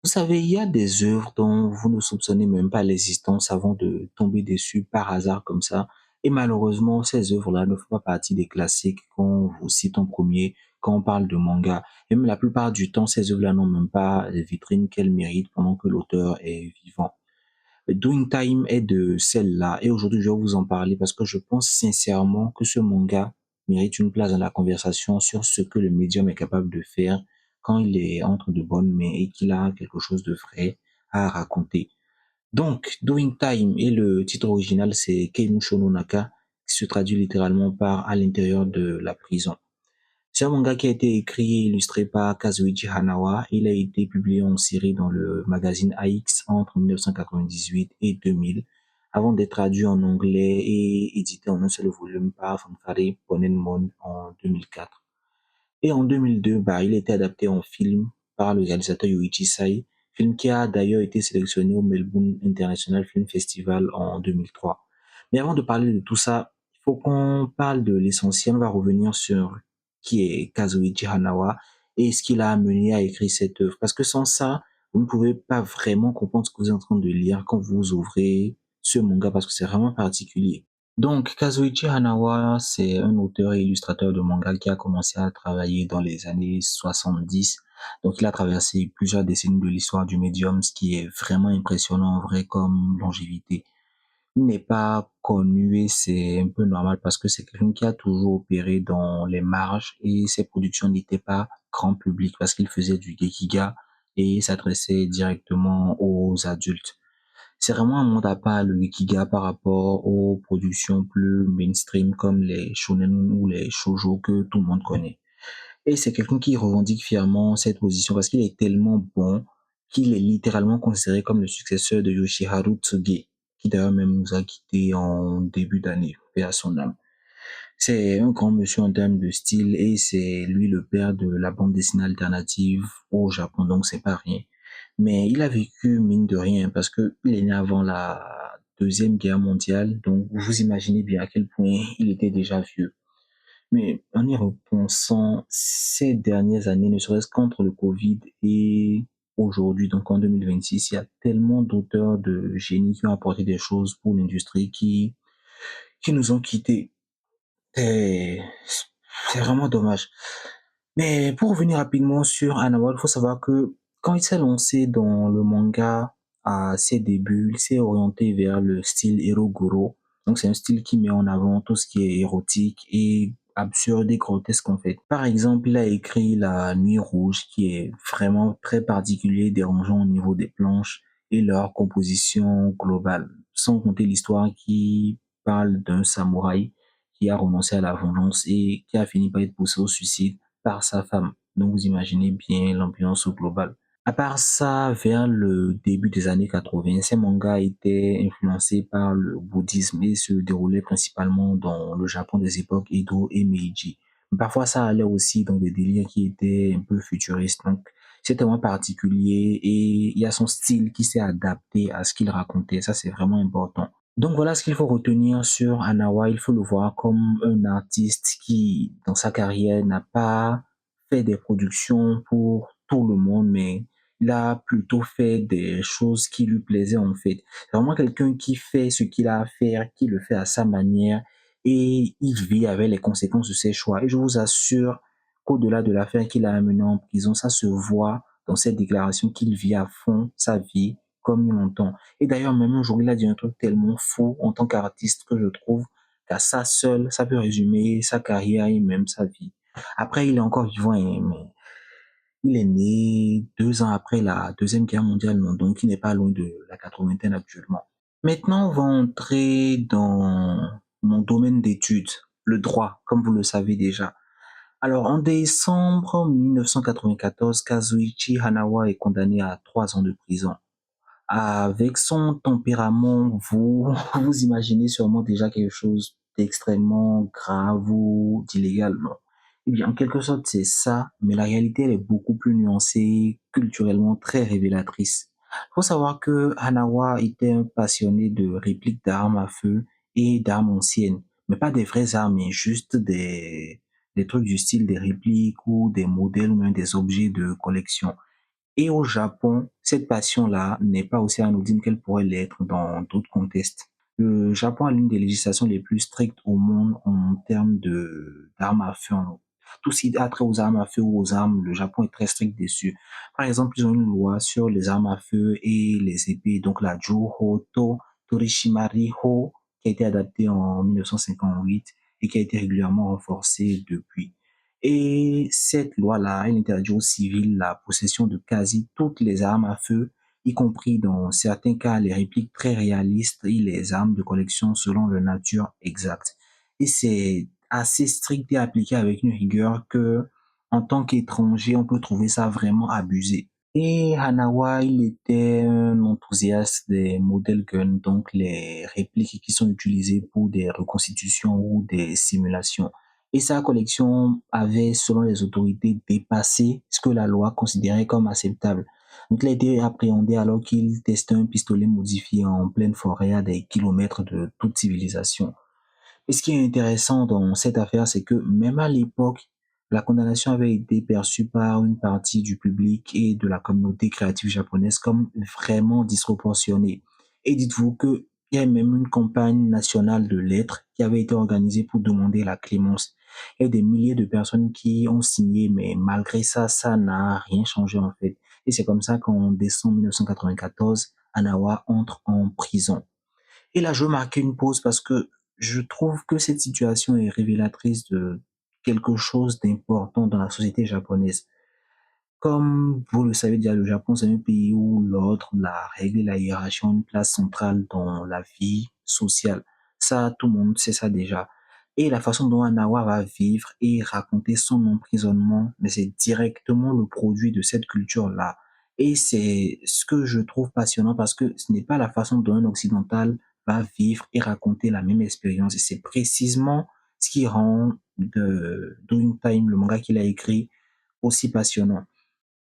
Vous savez, il y a des œuvres dont vous ne soupçonnez même pas l'existence avant de tomber dessus par hasard comme ça. Et malheureusement, ces œuvres-là ne font pas partie des classiques qu'on vous cite en premier quand on parle de manga. Et même la plupart du temps, ces œuvres-là n'ont même pas les vitrines qu'elles méritent pendant que l'auteur est vivant. Doing Time est de celle-là. Et aujourd'hui, je vais vous en parler parce que je pense sincèrement que ce manga mérite une place dans la conversation sur ce que le médium est capable de faire quand il est entre de bonnes mains et qu'il a quelque chose de vrai à raconter. Donc, Doing Time et le titre original, c'est Keimu Shononaka, qui se traduit littéralement par à l'intérieur de la prison. C'est un manga qui a été écrit et illustré par Kazuichi Hanawa. Il a été publié en série dans le magazine AX entre 1998 et 2000, avant d'être traduit en anglais et édité en un seul volume par Fanfare Ponenmon en 2004. Et en 2002, il a été adapté en film par le réalisateur Yoichi Sai, film qui a d'ailleurs été sélectionné au Melbourne International Film Festival en 2003. Mais avant de parler de tout ça, il faut qu'on parle de l'essentiel. On va revenir sur qui est Kazuichi Hanawa et ce qui l'a amené à écrire cette œuvre. Parce que sans ça, vous ne pouvez pas vraiment comprendre ce que vous êtes en train de lire quand vous ouvrez ce manga parce que c'est vraiment particulier. Donc, Kazuichi Hanawa, c'est un auteur et illustrateur de manga qui a commencé à travailler dans les années 70. Donc, il a traversé plusieurs décennies de l'histoire du médium, ce qui est vraiment impressionnant en vrai comme longévité. Il n'est pas connu et c'est un peu normal parce que c'est quelqu'un qui a toujours opéré dans les marges et ses productions n'étaient pas grand public parce qu'il faisait du gekiga et s'adressait directement aux adultes. C'est vraiment un monde à part, le Gekiga, par rapport aux productions plus mainstream comme les shonen ou les shoujo que tout le monde connaît. Et c'est quelqu'un qui revendique fièrement cette position parce qu'il est tellement bon qu'il est littéralement considéré comme le successeur de Yoshiharu Tsuge, qui d'ailleurs même nous a quittés en début d'année, paix à son âme. C'est un grand monsieur en termes de style et c'est lui le père de la bande dessinée alternative au Japon, donc c'est pas rien. Mais il a vécu mine de rien parce que il est né avant la Deuxième Guerre mondiale, donc vous imaginez bien à quel point il était déjà vieux. Mais en y repensant, ces dernières années, ne serait-ce qu'entre le Covid et aujourd'hui, donc en 2026, il y a tellement d'auteurs de génie qui ont apporté des choses pour l'industrie qui nous ont quittés. C'est c'est vraiment dommage. Mais pour revenir rapidement sur Hannibal, il faut savoir que quand il s'est lancé dans le manga à ses débuts, il s'est orienté vers le style Eroguro. Donc c'est un style qui met en avant tout ce qui est érotique et absurde et grotesque en fait. Par exemple, il a écrit La Nuit Rouge qui est vraiment très particulier, dérangeant au niveau des planches et leur composition globale. Sans compter l'histoire qui parle d'un samouraï qui a renoncé à la vengeance et qui a fini par être poussé au suicide par sa femme. Donc vous imaginez bien l'ambiance globale. À part ça, vers le début des années 80, ces mangas étaient influencés par le bouddhisme et se déroulaient principalement dans le Japon des époques Edo et Meiji. Mais parfois, ça allait aussi dans des délires qui étaient un peu futuristes. Donc, c'était vraiment particulier et il y a son style qui s'est adapté à ce qu'il racontait. Ça, c'est vraiment important. Donc voilà ce qu'il faut retenir sur Hanawa. Il faut le voir comme un artiste qui, dans sa carrière, n'a pas fait des productions pour tout le monde, mais il a plutôt fait des choses qui lui plaisaient en fait. C'est vraiment quelqu'un qui fait ce qu'il a à faire, qui le fait à sa manière et il vit avec les conséquences de ses choix. Et je vous assure qu'au-delà de l'affaire qu'il a amené en prison, ça se voit dans cette déclaration qu'il vit à fond sa vie comme il l'entend. Et d'ailleurs, même un jour, il a dit un truc tellement fou en tant qu'artiste que je trouve qu'à ça seul, ça peut résumer sa carrière et même sa vie. Après, il est encore vivant, hein, mais il est né 2 ans après la Deuxième Guerre mondiale, non, donc il n'est pas loin de la quatre-vingtaine actuellement. Maintenant, on va entrer dans mon domaine d'études, le droit, comme vous le savez déjà. Alors, en décembre 1994, Kazuichi Hanawa est condamné à 3 ans de prison. Avec son tempérament, vous vous imaginez sûrement déjà quelque chose d'extrêmement grave ou d'illégal, non? Eh bien, en quelque sorte, c'est ça, mais la réalité, elle est beaucoup plus nuancée, culturellement très révélatrice. Il faut savoir que Hanawa était un passionné de répliques d'armes à feu et d'armes anciennes, mais pas des vraies armes, mais juste des trucs du style des répliques ou des modèles ou même des objets de collection. Et au Japon, cette passion-là n'est pas aussi anodine qu'elle pourrait l'être dans d'autres contextes. Le Japon a l'une des législations les plus strictes au monde en termes de d'armes à feu. Tout ce qui a trait aux armes à feu ou aux armes, le Japon est très strict dessus. Par exemple, ils ont une loi sur les armes à feu et les épées, donc la Juhoto Torishimari Ho, qui a été adaptée en 1958 et qui a été régulièrement renforcée depuis. Et cette loi-là, elle interdit aux civils la possession de quasi toutes les armes à feu, y compris dans certains cas les répliques très réalistes et les armes de collection selon leur nature exacte. Et c'est assez strict et appliqué avec une rigueur que, en tant qu'étranger, on peut trouver ça vraiment abusé. Et Hanawa, il était un enthousiaste des modèles guns, donc les répliques qui sont utilisées pour des reconstitutions ou des simulations. Et sa collection avait, selon les autorités, dépassé ce que la loi considérait comme acceptable. Donc il a été appréhendé alors qu'il testait un pistolet modifié en pleine forêt à des kilomètres de toute civilisation. Et ce qui est intéressant dans cette affaire, c'est que même à l'époque, la condamnation avait été perçue par une partie du public et de la communauté créative japonaise comme vraiment disproportionnée. Et dites-vous qu'il y a même une campagne nationale de lettres qui avait été organisée pour demander la clémence. Il y a des milliers de personnes qui ont signé, mais malgré ça, ça n'a rien changé en fait. Et c'est comme ça qu'en décembre 1994, Anawa entre en prison. Et là, je veux marquer une pause parce que je trouve que cette situation est révélatrice de quelque chose d'important dans la société japonaise. Comme vous le savez déjà, le Japon, c'est un pays où l'ordre, la règle et la hiérarchie ont une place centrale dans la vie sociale. Ça, tout le monde sait ça déjà. Et la façon dont Anawa va vivre et raconter son emprisonnement, mais c'est directement le produit de cette culture-là. Et c'est ce que je trouve passionnant parce que ce n'est pas la façon dont un occidental va vivre et raconter la même expérience. Et c'est précisément ce qui rend de Doing Time, le manga qu'il a écrit, aussi passionnant.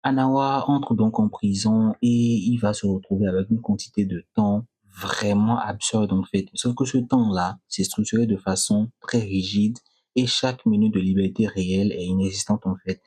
Anawa entre donc en prison et il va se retrouver avec une quantité de temps vraiment absurde en fait. Sauf que ce temps-là, c'est structuré de façon très rigide et chaque minute de liberté réelle est inexistante en fait.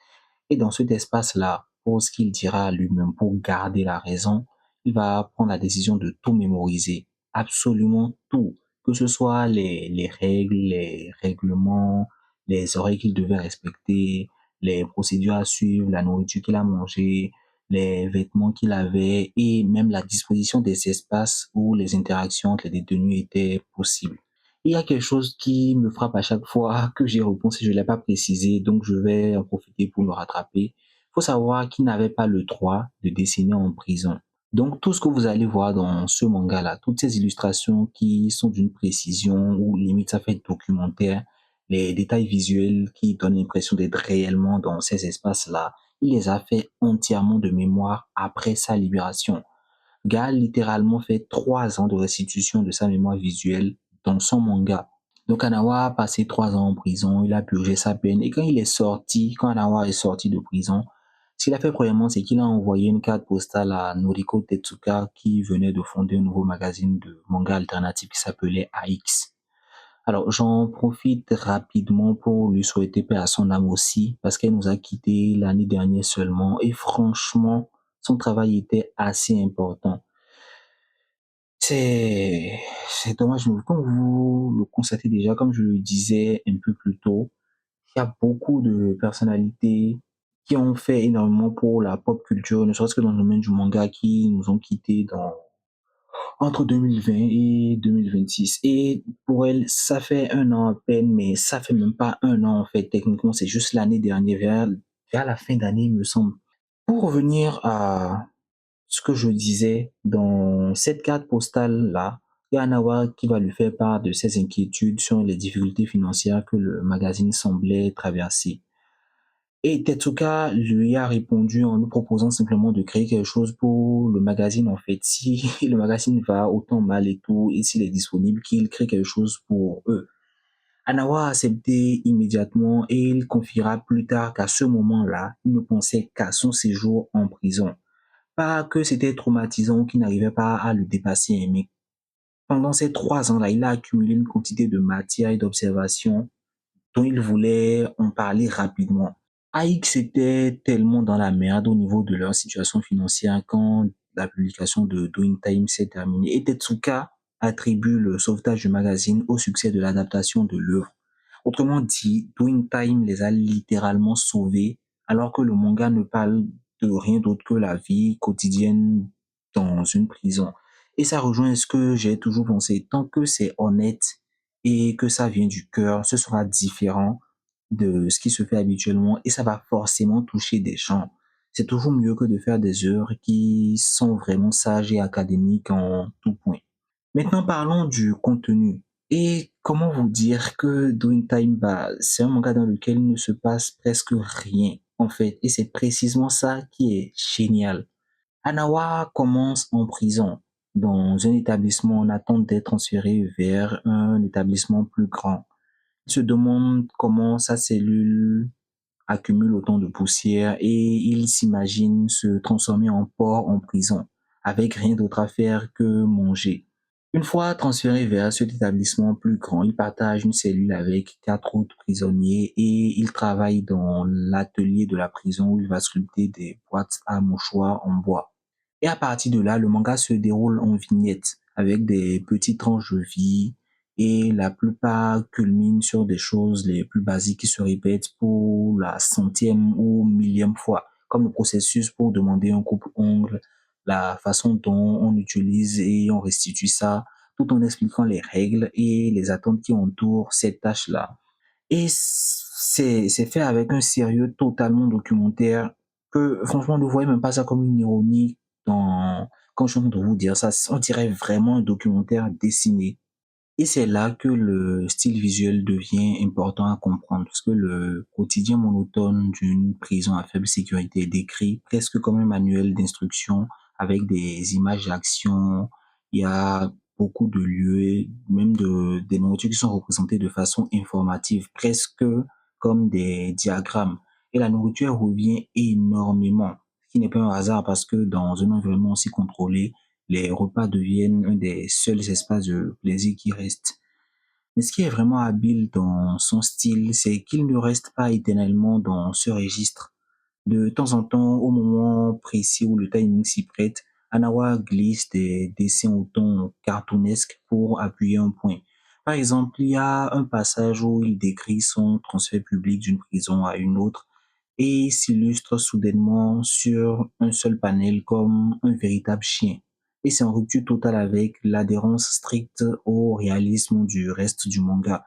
Et dans cet espace-là, pour ce qu'il dira à lui-même, pour garder la raison, il va prendre la décision de tout mémoriser, absolument tout, que ce soit les règles, les règlements, les horaires qu'il devait respecter, les procédures à suivre, la nourriture qu'il a mangée, les vêtements qu'il avait et même la disposition des espaces où les interactions entre les détenus étaient possibles. Il y a quelque chose qui me frappe à chaque fois que j'y repense et je ne l'ai pas précisé, donc je vais en profiter pour le rattraper. Il faut savoir qu'il n'avait pas le droit de dessiner en prison. Donc tout ce que vous allez voir dans ce manga-là, toutes ces illustrations qui sont d'une précision ou limite ça fait documentaire, les détails visuels qui donnent l'impression d'être réellement dans ces espaces-là, il les a fait entièrement de mémoire après sa libération. Gars a littéralement fait 3 ans de restitution de sa mémoire visuelle dans son manga. Donc Anawa a passé 3 ans en prison, il a purgé sa peine et quand il est sorti, quand Anawa est sorti de prison, ce qu'il a fait premièrement, c'est qu'il a envoyé une carte postale à Noriko Tetsuka qui venait de fonder un nouveau magazine de manga alternatif qui s'appelait AX. Alors j'en profite rapidement pour lui souhaiter paix à son âme aussi parce qu'elle nous a quittés l'année dernière seulement et franchement, son travail était assez important. C'est c'est dommage, mais comme vous le constatez déjà, comme je le disais un peu plus tôt, il y a beaucoup de personnalités qui ont fait énormément pour la pop culture, ne serait-ce que dans le domaine du manga, qui nous ont quittés entre 2020 et 2026. Et pour elle, ça fait un an à peine, mais ça fait même pas un an en fait. Techniquement, c'est juste l'année dernière, vers la fin d'année, il me semble. Pour revenir à ce que je disais, dans cette carte postale-là, il y a Anawa qui va lui faire part de ses inquiétudes sur les difficultés financières que le magazine semblait traverser. Et Tetsuka lui a répondu en lui proposant simplement de créer quelque chose pour le magazine en fait. Si le magazine va autant mal et tout, et s'il est disponible, qu'il crée quelque chose pour eux. Anawa a accepté immédiatement et il confiera plus tard qu'à ce moment-là, il ne pensait qu'à son séjour en prison. Pas que c'était traumatisant, qu'il n'arrivait pas à le dépasser, mais pendant ces 3 ans-là, il a accumulé une quantité de matière et d'observations dont il voulait en parler rapidement. AX était tellement dans la merde au niveau de leur situation financière quand la publication de Doing Time s'est terminée. Et Tetsuka attribue le sauvetage du magazine au succès de l'adaptation de l'œuvre. Autrement dit, Doing Time les a littéralement sauvés, alors que le manga ne parle de rien d'autre que la vie quotidienne dans une prison. Et ça rejoint ce que j'ai toujours pensé. Tant que c'est honnête et que ça vient du cœur, ce sera différent de ce qui se fait habituellement et ça va forcément toucher des gens. C'est toujours mieux que de faire des œuvres qui sont vraiment sages et académiques en tout point. Maintenant, parlons du contenu. Et comment vous dire que Doing Time, bah, c'est un manga dans lequel il ne se passe presque rien, en fait. Et c'est précisément ça qui est génial. Hanawa commence en prison, dans un établissement en attente d'être transféré vers un établissement plus grand. Il se demande comment sa cellule accumule autant de poussière et il s'imagine se transformer en porc en prison, avec rien d'autre à faire que manger. Une fois transféré vers cet établissement plus grand, il partage une cellule avec 4 autres prisonniers et il travaille dans l'atelier de la prison où il va sculpter des boîtes à mouchoirs en bois. Et à partir de là, le manga se déroule en vignettes avec des petites tranches de vie et la plupart culminent sur des choses les plus basiques qui se répètent pour la centième ou millième fois, comme le processus pour demander un coupe-ongle, la façon dont on utilise et on restitue ça, tout en expliquant les règles et les attentes qui entourent cette tâche-là. Et c'est fait avec un sérieux totalement documentaire que franchement, ne voyez même pas ça comme une ironie quand je suis en train de vous dire ça. On dirait vraiment un documentaire dessiné. Et c'est là que le style visuel devient important à comprendre, parce que le quotidien monotone d'une prison à faible sécurité est décrit presque comme un manuel d'instruction avec des images d'action. Il y a beaucoup de lieux, même des nourritures qui sont représentées de façon informative, presque comme des diagrammes. Et la nourriture revient énormément, ce qui n'est pas un hasard parce que dans un environnement aussi contrôlé, les repas deviennent un des seuls espaces de plaisir qui restent. Mais ce qui est vraiment habile dans son style, c'est qu'il ne reste pas éternellement dans ce registre. De temps en temps, au moment précis où le timing s'y prête, Anawa glisse des dessins au ton cartoonesque pour appuyer un point. Par exemple, il y a un passage où il décrit son transfert public d'une prison à une autre et s'illustre soudainement sur un seul panel comme un véritable chien. Et c'est en rupture totale avec l'adhérence stricte au réalisme du reste du manga.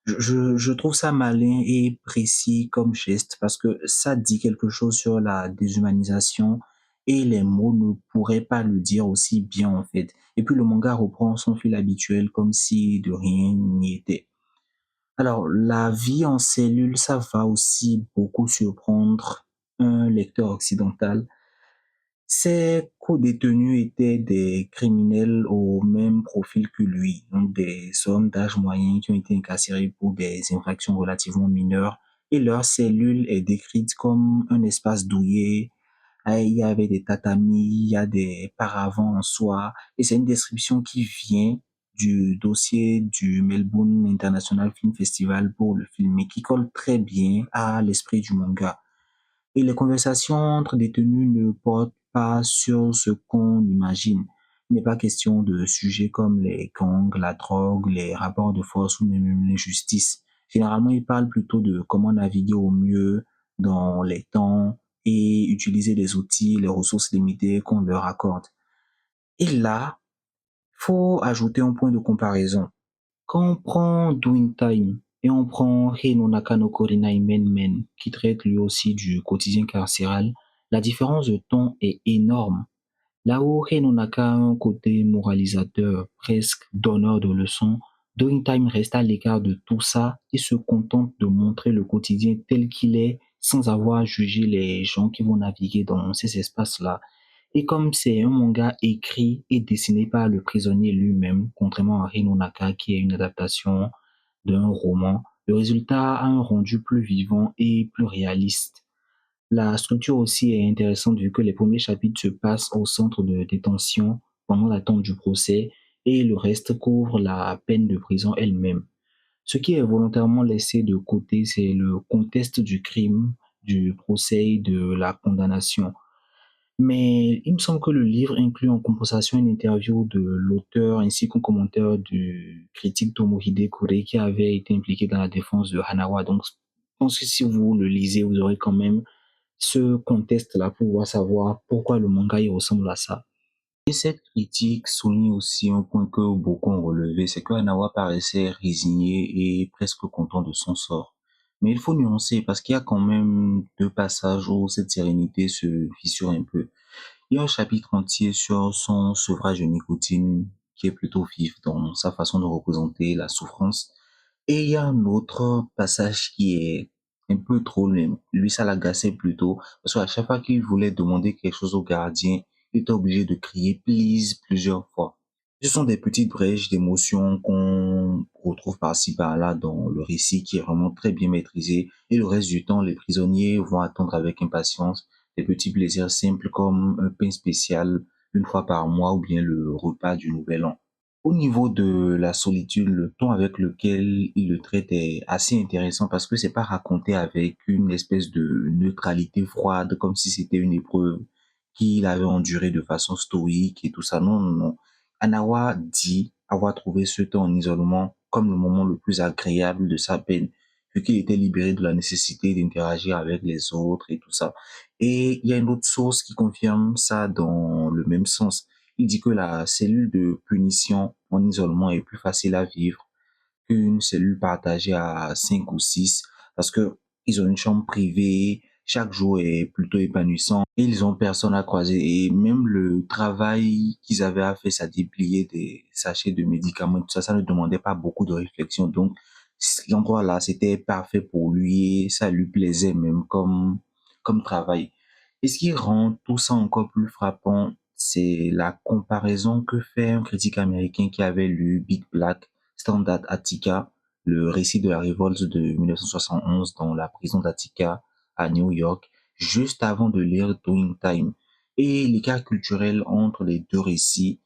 Je trouve ça malin et précis comme geste parce que ça dit quelque chose sur la déshumanisation et les mots ne pourraient pas le dire aussi bien en fait. Et puis le manga reprend son fil habituel comme si de rien n'y était. Alors, la vie en cellule, ça va aussi beaucoup surprendre un lecteur occidental. Ces co-détenus étaient des criminels au même profil que lui, donc des hommes d'âge moyen qui ont été incarcérés pour des infractions relativement mineures, et leur cellule est décrite comme un espace douillet. Il y avait des tatamis, il y a des paravents en soie, et c'est une description qui vient du dossier du Melbourne International Film Festival pour le film et qui colle très bien à l'esprit du manga. Et les conversations entre détenus ne portent pas sur ce qu'on imagine. Il n'est pas question de sujets comme les gangs, la drogue, les rapports de force ou même l'injustice. Généralement, ils parlent plutôt de comment naviguer au mieux dans les temps et utiliser les outils, les ressources limitées qu'on leur accorde. Et là, faut ajouter un point de comparaison. Quand on prend Doing Time et on prend Hey no Naka no Korinai Men Men, qui traite lui aussi du quotidien carcéral, la différence de ton est énorme. Là où Hey no Naka a un côté moralisateur, presque donneur de leçons, Doing Time reste à l'écart de tout ça et se contente de montrer le quotidien tel qu'il est sans avoir jugé les gens qui vont naviguer dans ces espaces-là. Et comme c'est un manga écrit et dessiné par le prisonnier lui-même, contrairement à Hinonaka qui est une adaptation d'un roman, le résultat a un rendu plus vivant et plus réaliste. La structure aussi est intéressante vu que les premiers chapitres se passent au centre de détention pendant l'attente du procès et le reste couvre la peine de prison elle-même. Ce qui est volontairement laissé de côté, c'est le contexte du crime, du procès, de la condamnation. Mais il me semble que le livre inclut en compensation une interview de l'auteur ainsi qu'un commentaire du critique Tomohide Kure qui avait été impliqué dans la défense de Hanawa. Donc, je pense que si vous le lisez, vous aurez quand même ce contexte-là pour pouvoir savoir pourquoi le manga il ressemble à ça. Et cette critique souligne aussi un point que beaucoup ont relevé, c'est que Hanawa paraissait résigné et presque content de son sort. Mais il faut nuancer parce qu'il y a quand même deux passages où cette sérénité se fissure un peu. Il y a un chapitre entier sur son sevrage de nicotine qui est plutôt vif dans sa façon de représenter la souffrance. Et il y a un autre passage qui est un peu trop, mais lui, ça l'agaçait plutôt, parce qu'à chaque fois qu'il voulait demander quelque chose au gardien, il était obligé de crier please plusieurs fois. Ce sont des petites brèches d'émotions qu'on retrouve par-ci par-là dans le récit qui est vraiment très bien maîtrisé. Et le reste du temps, les prisonniers vont attendre avec impatience des petits plaisirs simples comme un pain spécial une fois par mois ou bien le repas du Nouvel An. Au niveau de la solitude, le ton avec lequel il le traite est assez intéressant parce que c'est pas raconté avec une espèce de neutralité froide comme si c'était une épreuve qu'il avait endurée de façon stoïque et tout ça. Non, non, non. Anawa dit avoir trouvé ce temps en isolement comme le moment le plus agréable de sa peine, vu qu'il était libéré de la nécessité d'interagir avec les autres et tout ça. Et il y a une autre source qui confirme ça dans le même sens. Il dit que la cellule de punition en isolement est plus facile à vivre qu'une cellule partagée à 5 ou 6 parce que ils ont une chambre privée, chaque jour est plutôt épanouissant et ils ont personne à croiser et même le travail qu'ils avaient à faire, ça déplier des sachets de médicaments, tout ça, ça ne demandait pas beaucoup de réflexion. Donc, l'endroit là, c'était parfait pour lui et ça lui plaisait même comme travail. Et ce qui rend tout ça encore plus frappant, c'est la comparaison que fait un critique américain qui avait lu Big Black Standard Attica, le récit de la révolte de 1971 dans la prison d'Attica à New York, juste avant de lire Doing Time. Et l'écart culturel entre les deux récits,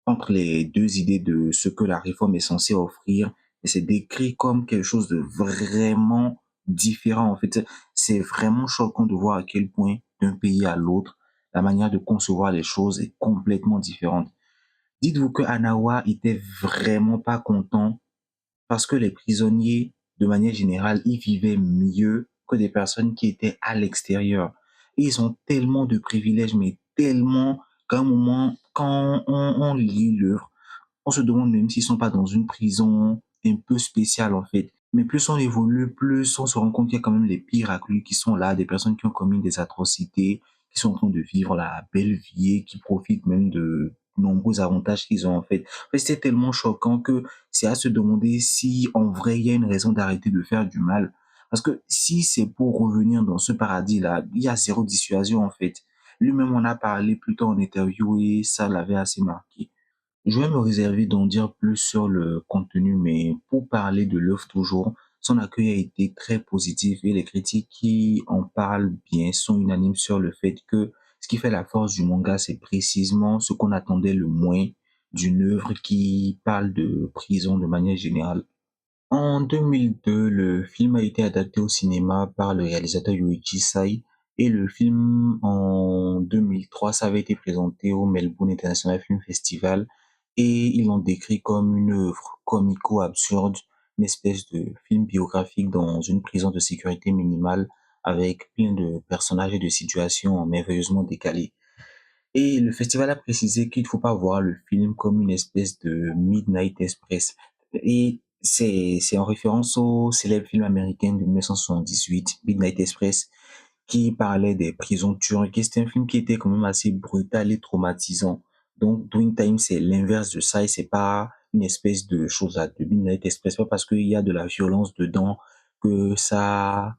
entre les deux idées de ce que la réforme est censée offrir, et c'est décrit comme quelque chose de vraiment différent. En fait, c'est vraiment choquant de voir à quel point d'un pays à l'autre, la manière de concevoir les choses est complètement différente. Dites-vous que Anawa était vraiment pas content parce que les prisonniers, de manière générale, ils vivaient mieux que des personnes qui étaient à l'extérieur. Et ils ont tellement de privilèges, mais tellement qu'à un moment, quand on lit l'œuvre, on se demande même s'ils sont pas dans une prison un peu spéciale en fait. Mais plus on évolue, plus on se rend compte qu'il y a quand même les pires reclus qui sont là, des personnes qui ont commis des atrocités, qui sont en train de vivre la belle vie et qui profitent même de nombreux avantages qu'ils ont en fait. En fait, c'est tellement choquant que c'est à se demander si en vrai il y a une raison d'arrêter de faire du mal. Parce que si c'est pour revenir dans ce paradis-là, il y a zéro dissuasion en fait. Lui-même en a parlé plus tôt en interview et ça l'avait assez marqué. Je vais me réserver d'en dire plus sur le contenu, mais pour parler de l'œuvre toujours, son accueil a été très positif et les critiques qui en parlent bien sont unanimes sur le fait que ce qui fait la force du manga, c'est précisément ce qu'on attendait le moins d'une œuvre qui parle de prison de manière générale. En 2002, le film a été adapté au cinéma par le réalisateur Yoichi Sai et le film en 2003, ça avait été présenté au Melbourne International Film Festival et ils l'ont décrit comme une œuvre comico-absurde, une espèce de film biographique dans une prison de sécurité minimale avec plein de personnages et de situations merveilleusement décalées. Et le festival a précisé qu'il ne faut pas voir le film comme une espèce de Midnight Express. Et c'est en référence au célèbre film américain de 1978, Midnight Express, qui parlait des prisons turques. Et c'était un film qui était quand même assez brutal et traumatisant. Donc, Doing Time, c'est l'inverse de ça et c'est pas une espèce de chose là, de Midnight Express. Pas parce qu'il y a de la violence dedans que ça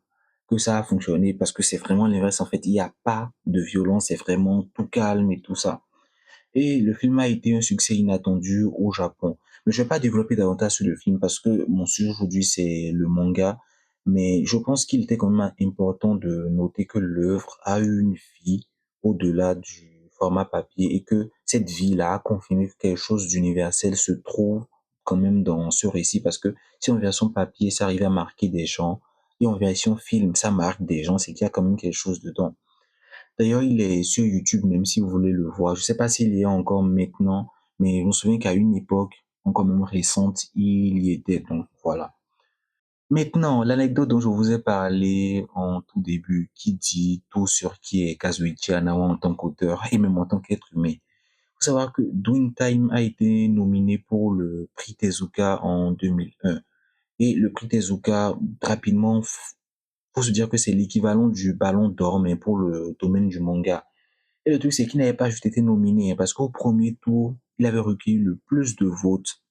a fonctionné parce que c'est vraiment l'inverse. En fait, il n'y a pas de violence, c'est vraiment tout calme et tout ça. Et le film a été un succès inattendu au Japon. Mais je vais pas développer davantage sur le film parce que mon sujet aujourd'hui c'est le manga. Mais je pense qu'il était quand même important de noter que l'œuvre a eu une vie au-delà du format papier et que cette vie-là a confirmé que quelque chose d'universel se trouve quand même dans ce récit parce que si en version papier ça arrivait à marquer des gens, et en version film, ça marque des gens, c'est qu'il y a quand même quelque chose dedans. D'ailleurs, il est sur YouTube, même si vous voulez le voir. Je sais pas s'il y est encore maintenant, mais je me souviens qu'à une époque, encore même récente, il y était. Donc voilà. Maintenant, l'anecdote dont je vous ai parlé en tout début, qui dit tout sur qui est Kazuichi Hanawa en tant qu'auteur et même en tant qu'être humain. Il faut savoir que Dreamtime a été nominé pour le prix Tezuka en 2001. Et le prix Tezuka, rapidement, faut se dire que c'est l'équivalent du Ballon d'Or, mais pour le domaine du manga. Et le truc, c'est qu'il n'avait pas juste été nominé, hein, parce qu'au premier tour, il avait recueilli le plus de votes.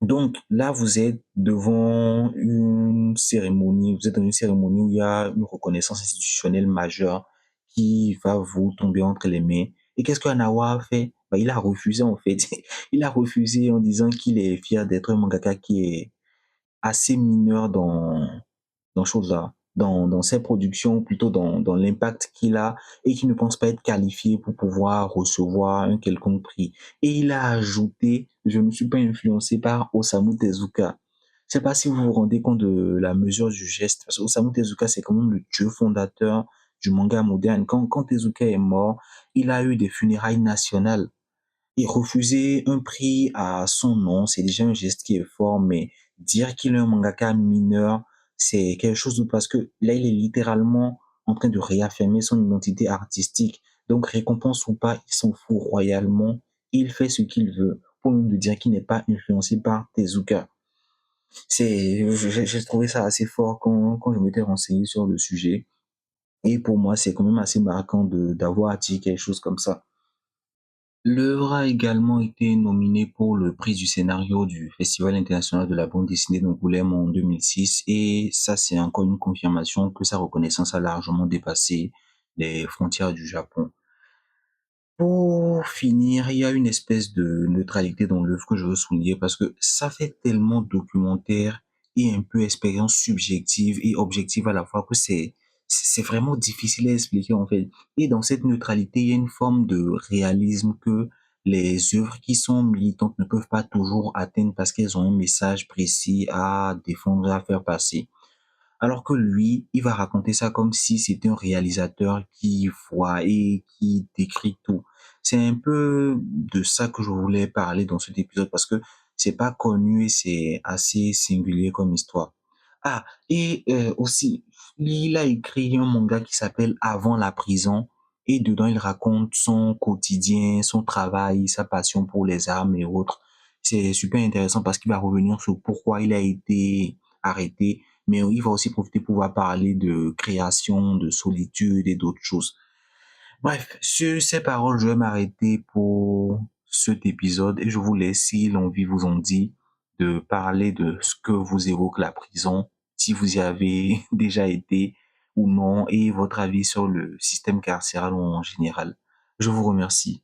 Donc là, vous êtes devant une cérémonie, vous êtes dans une cérémonie où il y a une reconnaissance institutionnelle majeure qui va vous tomber entre les mains. Et qu'est-ce qu'Anawa a fait? Bah, il a refusé en fait. Il a refusé en disant qu'il est fier d'être un mangaka qui est assez mineur dans choses-là, dans ses productions, plutôt dans l'impact qu'il a et qui ne pense pas être qualifié pour pouvoir recevoir un quelconque prix. Et il a ajouté, je ne suis pas influencé par Osamu Tezuka. Je sais pas si vous vous rendez compte de la mesure du geste, parce que Osamu Tezuka, c'est quand même le dieu fondateur du manga moderne. Quand Tezuka est mort, il a eu des funérailles nationales. Et refuser un prix à son nom, c'est déjà un geste qui est fort, mais dire qu'il est un mangaka mineur, c'est quelque chose d'autre parce que là, il est littéralement en train de réaffirmer son identité artistique. Donc, récompense ou pas, il s'en fout royalement. Il fait ce qu'il veut. Pour même de dire qu'il n'est pas influencé par Tezuka. J'ai trouvé ça assez fort quand je m'étais renseigné sur le sujet. Et pour moi, c'est quand même assez marquant d'avoir dit quelque chose comme ça. L'œuvre a également été nominée pour le prix du scénario du Festival international de la bande dessinée d'Angoulême en 2006 et ça, c'est encore une confirmation que sa reconnaissance a largement dépassé les frontières du Japon. Pour finir, il y a une espèce de neutralité dans l'œuvre que je veux souligner parce que ça fait tellement documentaire et un peu expérience subjective et objective à la fois que c'est vraiment difficile à expliquer en fait. Et dans cette neutralité, il y a une forme de réalisme que les œuvres qui sont militantes ne peuvent pas toujours atteindre parce qu'elles ont un message précis à défendre et à faire passer. Alors que lui, il va raconter ça comme si c'était un réalisateur qui voit et qui décrit tout. C'est un peu de ça que je voulais parler dans cet épisode parce que c'est pas connu et c'est assez singulier comme histoire. Ah, et aussi, il a écrit un manga qui s'appelle Avant la prison et dedans il raconte son quotidien, son travail, sa passion pour les armes et autres. C'est super intéressant parce qu'il va revenir sur pourquoi il a été arrêté, mais il va aussi profiter pour pouvoir parler de création, de solitude et d'autres choses. Bref, sur ces paroles, je vais m'arrêter pour cet épisode et je vous laisse, si l'envie vous en dit, de parler de ce que vous évoque la prison, si vous y avez déjà été ou non, et votre avis sur le système carcéral en général. Je vous remercie.